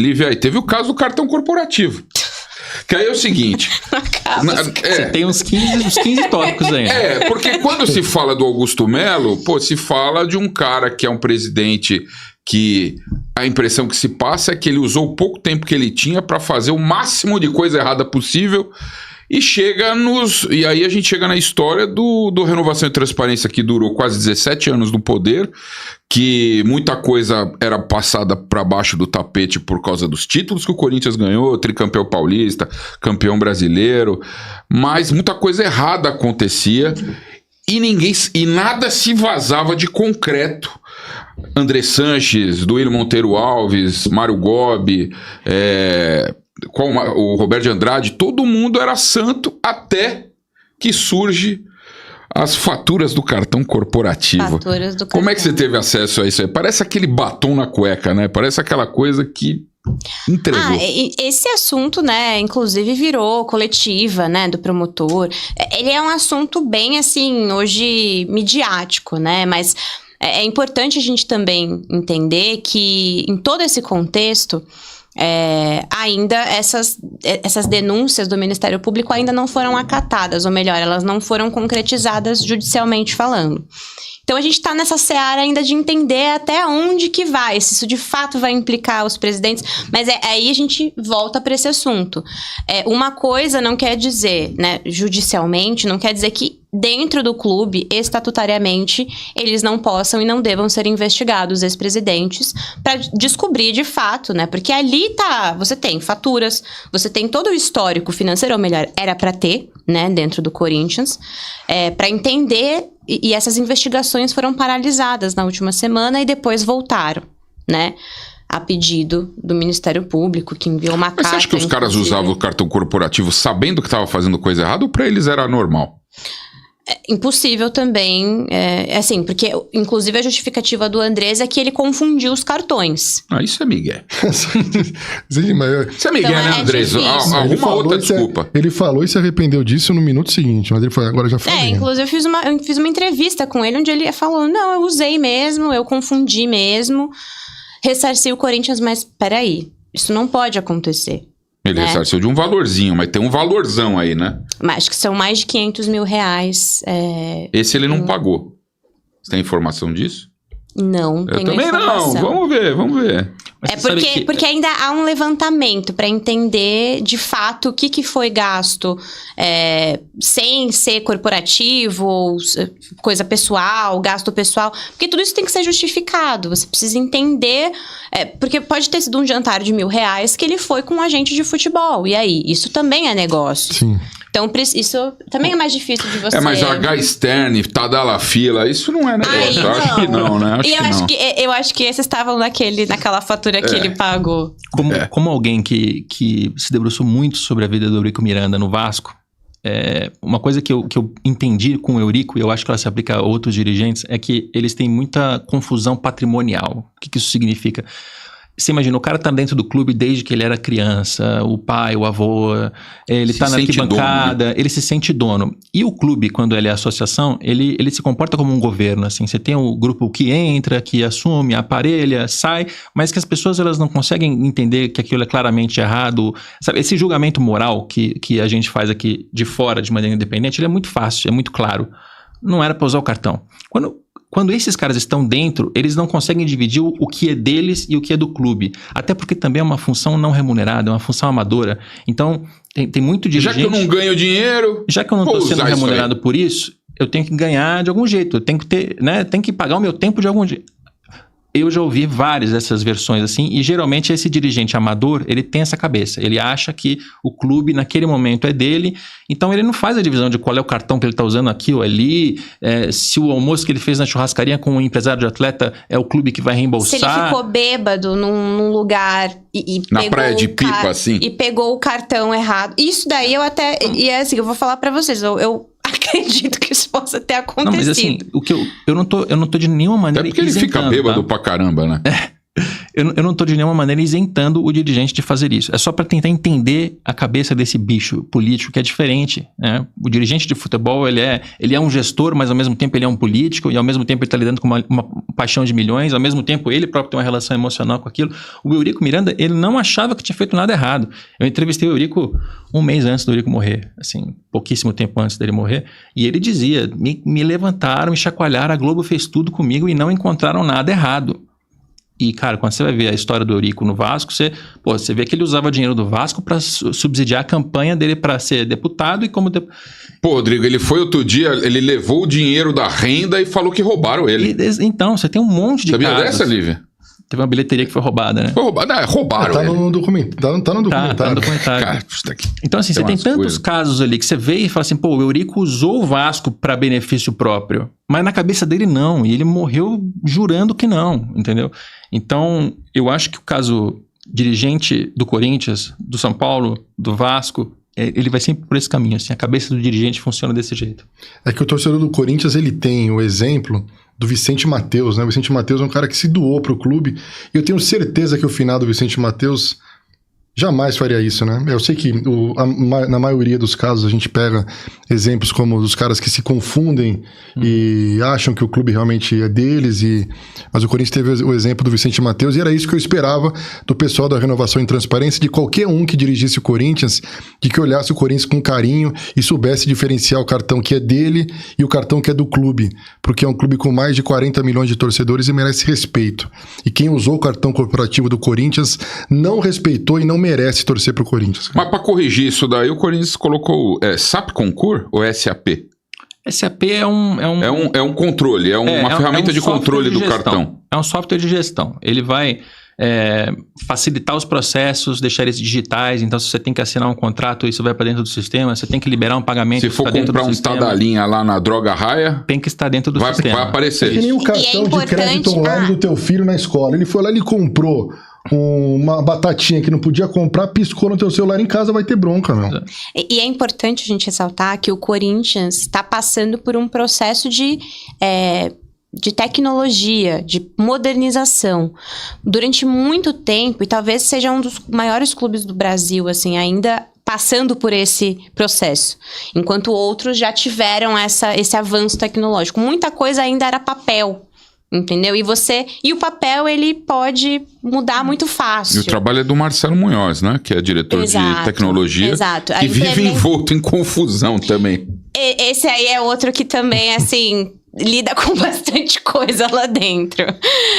Lívia, aí teve o caso do cartão corporativo. Que aí é o seguinte... Você tem uns 15 tópicos aí. Porque quando se fala do Augusto Melo, se fala de um cara que é um presidente que a impressão que se passa é que ele usou o pouco tempo que ele tinha para fazer o máximo de coisa errada possível e aí a gente chega na história do Renovação e Transparência, que durou quase 17 anos no poder, que muita coisa era passada para baixo do tapete por causa dos títulos que o Corinthians ganhou, tricampeão paulista, campeão brasileiro, mas muita coisa errada acontecia e nada se vazava de concreto. André Sanches, Monteiro Alves, Mário Gobi, o Roberto de Andrade, todo mundo era santo até que surge as faturas do cartão corporativo. Como é que você teve acesso a isso aí? Parece aquele batom na cueca, né? Parece aquela coisa que entregou. Esse assunto, né, inclusive virou coletiva, né, do promotor. Ele é um assunto bem, assim, hoje midiático, né? Mas é importante a gente também entender que em todo esse contexto... ainda essas denúncias do Ministério Público ainda não foram acatadas, ou melhor, elas não foram concretizadas judicialmente falando. Então a gente está nessa seara ainda de entender até onde que vai, se isso de fato vai implicar os presidentes, mas aí a gente volta para esse assunto. Uma coisa não quer dizer, né, judicialmente, não quer dizer que dentro do clube, estatutariamente, eles não possam e não devam ser investigados, ex-presidentes, para descobrir de fato, né? Porque ali você tem faturas, você tem todo o histórico financeiro, ou melhor, era para ter, né, dentro do Corinthians, para entender, e essas investigações foram paralisadas na última semana e depois voltaram, né? A pedido do Ministério Público, que enviou uma carta... Mas você acha que os caras usavam o cartão corporativo sabendo que estava fazendo coisa errada, ou para eles era normal? Impossível também, assim, porque inclusive a justificativa do Andrés é que ele confundiu os cartões. Isso é migué. Sim, mas... Isso é migué, né, Andrés? Arruma outra desculpa. Ele falou e se arrependeu disso no minuto seguinte, mas ele falou, agora já falei. Inclusive eu fiz uma entrevista com ele, onde ele falou, não, eu usei mesmo, eu confundi mesmo, ressarci o Corinthians, mas peraí, isso não pode acontecer. Ele ressarciu de um valorzinho, mas tem um valorzão aí, né? Mas acho que são mais de 500 mil reais. Esse ele não pagou. Você tem informação disso? Não, eu também não. Vamos ver. Mas porque ainda há um levantamento para entender de fato o que foi gasto sem ser corporativo, ou coisa pessoal, gasto pessoal. Porque tudo isso tem que ser justificado. Você precisa entender. Porque pode ter sido um jantar de R$1.000 que ele foi com um agente de futebol. E aí? Isso também é negócio. Sim. Então, isso também é mais difícil de você... mas H. Stern, Tadala Fila, isso não é negócio. Eu acho que não, né? Eu acho que esses estavam naquela fatura que ele pagou. Como alguém que se debruçou muito sobre a vida do Eurico Miranda no Vasco, uma coisa que eu entendi com o Eurico, e eu acho que ela se aplica a outros dirigentes, é que eles têm muita confusão patrimonial. O que isso significa? Você imagina, o cara tá dentro do clube desde que ele era criança, o pai, o avô, ele tá na arquibancada, dono, né? Ele se sente dono. E o clube, quando ele é associação, ele se comporta como um governo, assim. Você tem o grupo que entra, que assume, aparelha, sai, mas que as pessoas elas não conseguem entender que aquilo é claramente errado. Sabe, esse julgamento moral que a gente faz aqui de fora, de maneira independente, ele é muito fácil, é muito claro. Não era para usar o cartão. Quando esses caras estão dentro, eles não conseguem dividir o que é deles e o que é do clube. Até porque também é uma função não remunerada, é uma função amadora. Então, tem muito dirigente... Já que eu não ganho dinheiro... Já que eu não estou sendo remunerado por isso, eu tenho que ganhar de algum jeito. Eu tenho que ter, né? Tenho que pagar o meu tempo de algum jeito. Eu já ouvi várias dessas versões assim, e geralmente esse dirigente amador, ele tem essa cabeça, ele acha que o clube naquele momento é dele, então ele não faz a divisão de qual é o cartão que ele está usando aqui ou ali, se o almoço que ele fez na churrascaria com um empresário de atleta é o clube que vai reembolsar. Se ele ficou bêbado num lugar e na praia de Pipa, assim. E pegou o cartão errado. Isso daí eu até, e é assim, eu vou falar pra vocês, eu acredito que isso possa ter acontecido. Não, mas assim, eu não tô de nenhuma maneira isentando. É porque ele fica bêbado pra caramba, né? eu não estou de nenhuma maneira isentando o dirigente de fazer isso. É só para tentar entender a cabeça desse bicho político que é diferente, né? O dirigente de futebol, ele é um gestor, mas ao mesmo tempo ele é um político, e ao mesmo tempo ele está lidando com uma paixão de milhões, ao mesmo tempo ele próprio tem uma relação emocional com aquilo. O Eurico Miranda, ele não achava que tinha feito nada errado. Eu entrevistei o Eurico um mês antes do Eurico morrer, assim, pouquíssimo tempo antes dele morrer, e ele dizia, me levantaram, me chacoalharam, a Globo fez tudo comigo e não encontraram nada errado. E, cara, quando você vai ver a história do Eurico no Vasco, você vê que ele usava dinheiro do Vasco para subsidiar a campanha dele para ser deputado e como... Pô, Rodrigo, ele foi outro dia, ele levou o dinheiro da renda e falou que roubaram ele. Então, você tem um monte de Sabia casos. dessa, Lívia? Teve uma bilheteria que foi roubada, né? Foi roubado, não, roubaram Tá ele. no documentário. Tá no documentário. Tá no documentário. Cara, isso daqui. Então, assim, você tem umas tantos coisas. casos ali que você vê e fala assim, pô, o Eurico usou o Vasco para benefício próprio, mas na cabeça dele não, e ele morreu jurando que não, entendeu? Então, eu acho que o caso dirigente do Corinthians, do São Paulo, do Vasco, ele vai sempre por esse caminho, assim, a cabeça do dirigente funciona desse jeito. É que o torcedor do Corinthians, ele tem o exemplo do Vicente Matheus, né? O Vicente Matheus é um cara que se doou pro clube, e eu tenho certeza que o finado Vicente Matheus jamais faria isso, né? Eu sei que na maioria dos casos a gente pega exemplos como dos caras que se confundem e acham que o clube realmente é deles, mas o Corinthians teve o exemplo do Vicente Matheus e era isso que eu esperava do pessoal da Renovação e Transparência, de qualquer um que dirigisse o Corinthians, de que olhasse o Corinthians com carinho e soubesse diferenciar o cartão que é dele e o cartão que é do clube, porque é um clube com mais de 40 milhões de torcedores e merece respeito. E quem usou o cartão corporativo do Corinthians não respeitou e não merece torcer pro Corinthians. Mas pra corrigir isso daí, o Corinthians colocou SAP Concur ou SAP? SAP é um controle, uma ferramenta de controle do gestão. cartão. É um software de gestão. Ele vai facilitar os processos, deixar eles digitais. Então, se você tem que assinar um contrato, isso vai para dentro do sistema. Se você tem que liberar um pagamento, se for comprar um Tadalinha lá na Droga Raia, tem que estar dentro do sistema. Vai aparecer. É que nem o cartão de crédito online do teu filho na escola. Ele foi lá e comprou uma batatinha que não podia comprar, piscou no teu celular, em casa vai ter bronca, meu. E é importante a gente ressaltar que o Corinthians está passando por um processo de tecnologia, de modernização. Durante muito tempo, e talvez seja um dos maiores clubes do Brasil, assim, ainda passando por esse processo. Enquanto outros já tiveram esse avanço tecnológico. Muita coisa ainda era papel. Entendeu? E o papel, ele pode mudar muito fácil. E o trabalho é do Marcelo Munhoz, né? Que é diretor de tecnologia. Exato. Que vive envolto em confusão também. Esse aí é outro que também, assim, lida com bastante coisa lá dentro.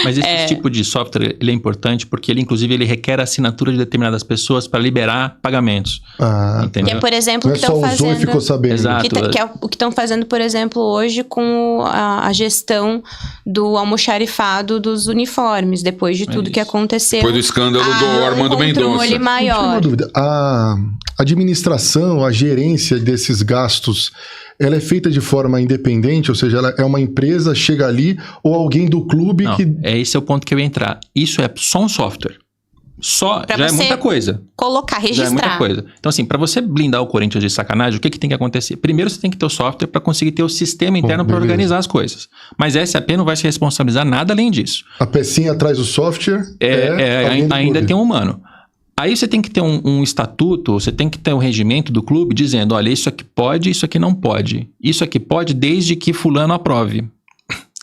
Mas esse tipo de software, ele é importante porque ele, inclusive, ele requer a assinatura de determinadas pessoas para liberar pagamentos. Entendeu? Que é, por exemplo, não o que estão fazendo... usou e ficou sabendo. Exato. Que é o que estão fazendo, por exemplo, hoje com a gestão do almoxarifado dos uniformes, depois de tudo que aconteceu. Depois do escândalo do Armando Mendonça. Controle maior. Uma dúvida. A administração, a gerência desses gastos, ela é feita de forma independente? Ou seja, ela é uma empresa, chega ali, ou alguém do clube Não, que... Esse é o ponto que eu ia entrar. Isso é só um software. Já é muita coisa. Colocar, registrar. Já é muita coisa. Então, assim, para você blindar o Corinthians de sacanagem, o que tem que acontecer? Primeiro, você tem que ter o software para conseguir ter o sistema interno para organizar as coisas. Mas a SAP não vai se responsabilizar nada além disso. A pecinha atrás do software ainda tem um humano. Aí você tem que ter um estatuto, você tem que ter um regimento do clube dizendo, olha, isso aqui pode, isso aqui não pode. Isso aqui pode desde que fulano aprove.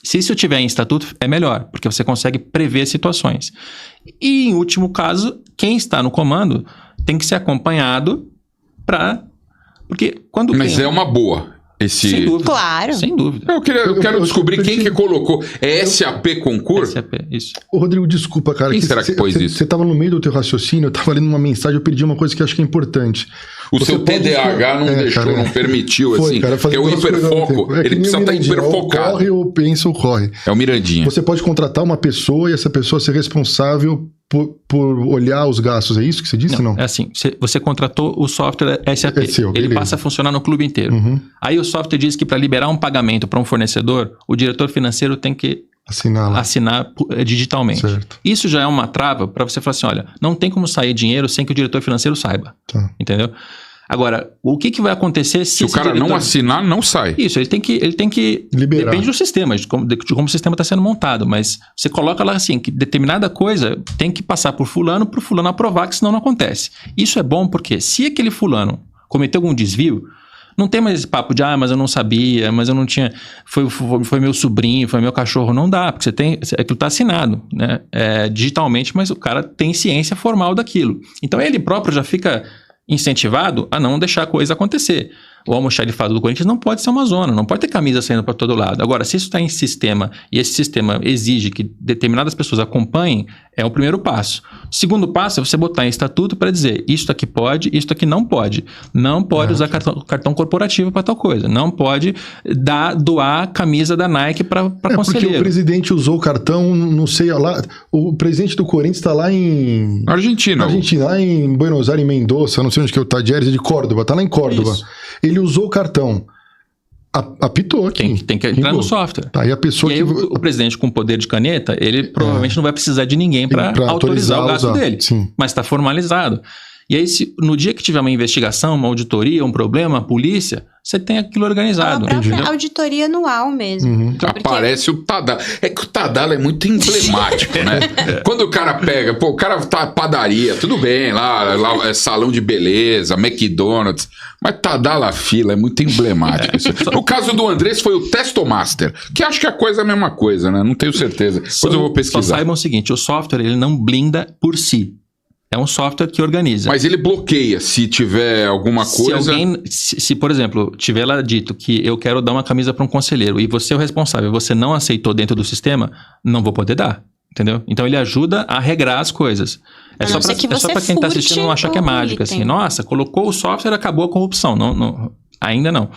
Se isso tiver em estatuto, é melhor, porque você consegue prever situações. E, em último caso, quem está no comando tem que ser acompanhado para... Porque quando... Mas é uma boa. Sem dúvida. Claro. Sem dúvida. Eu quero descobrir quem que colocou. É SAP Concur? SAP, isso. Ô, Rodrigo, desculpa, cara. Quem será que pôs isso? Você estava no meio do teu raciocínio, eu estava lendo uma mensagem, eu perdi uma coisa que eu acho que é importante. O seu TDAH não deixou, cara, não permitiu, assim. Cara, porque o hiperfoco, ele precisa estar hiperfocado. Corre ou pensa ou corre. É o Mirandinha. Você pode contratar uma pessoa e essa pessoa ser responsável por olhar os gastos, é isso que você disse? Não. É assim, você contratou o software SAP, seu, ele passa a funcionar no clube inteiro. Uhum. Aí o software diz que para liberar um pagamento para um fornecedor, o diretor financeiro tem que assinar digitalmente. Certo. Isso já é uma trava para você falar assim, olha, não tem como sair dinheiro sem que o diretor financeiro saiba. Tá. Entendeu? Agora, o que vai acontecer se o cara não assinar, não sai. Isso, ele tem que liberar. Depende do sistema, de como o sistema está sendo montado, mas você coloca lá assim, que determinada coisa tem que passar por fulano, para o fulano aprovar, que senão não acontece. Isso é bom porque se aquele fulano cometeu algum desvio, não tem mais esse papo de, mas eu não sabia, mas eu não tinha, foi meu sobrinho, foi meu cachorro, não dá, porque aquilo está assinado, né, digitalmente, mas o cara tem ciência formal daquilo. Então ele próprio já fica incentivado a não deixar a coisa acontecer. O almoxarifado do Corinthians não pode ser uma zona, não pode ter camisa saindo para todo lado. Agora, se isso está em sistema e esse sistema exige que determinadas pessoas acompanhem, é o primeiro passo. O segundo passo é você botar em estatuto para dizer isso aqui pode, isso aqui não pode. Não pode usar cartão corporativo para tal coisa. Não pode doar camisa da Nike para conselheiro. Porque o presidente usou o cartão, não sei, lá. O presidente do Corinthians está lá em... Argentina, lá em Buenos Aires, em Mendoza, não sei onde que é o Tadieres, de Córdoba, tá lá em Córdoba. Isso. Ele usou o cartão, apitou aqui. Tem que entrar no software. Tá, e a pessoa o presidente com poder de caneta, ele provavelmente não vai precisar de ninguém para autorizar o gasto dele. Sim. Mas está formalizado. E aí, no dia que tiver uma investigação, uma auditoria, um problema, a polícia, você tem aquilo organizado. A própria auditoria anual mesmo. Uhum. Aparece o Tadala. É que o Tadala é muito emblemático, né? Quando o cara pega, o cara tá padaria, tudo bem, lá é salão de beleza, McDonald's, mas Tadala fila é muito emblemático. No caso do Andrés foi o Testomaster, que acho que a coisa é a mesma coisa, né? Não tenho certeza. Depois eu vou pesquisar. Só saibam o seguinte, o software ele não blinda por si. É um software que organiza. Mas ele bloqueia se tiver alguma coisa... Se por exemplo, tiver lá dito que eu quero dar uma camisa para um conselheiro e você é o responsável, você não aceitou dentro do sistema, não vou poder dar, entendeu? Então ele ajuda a regrar as coisas. É só para quem está assistindo não achar que é mágica. Assim, nossa, colocou o software, acabou a corrupção. Não, ainda não.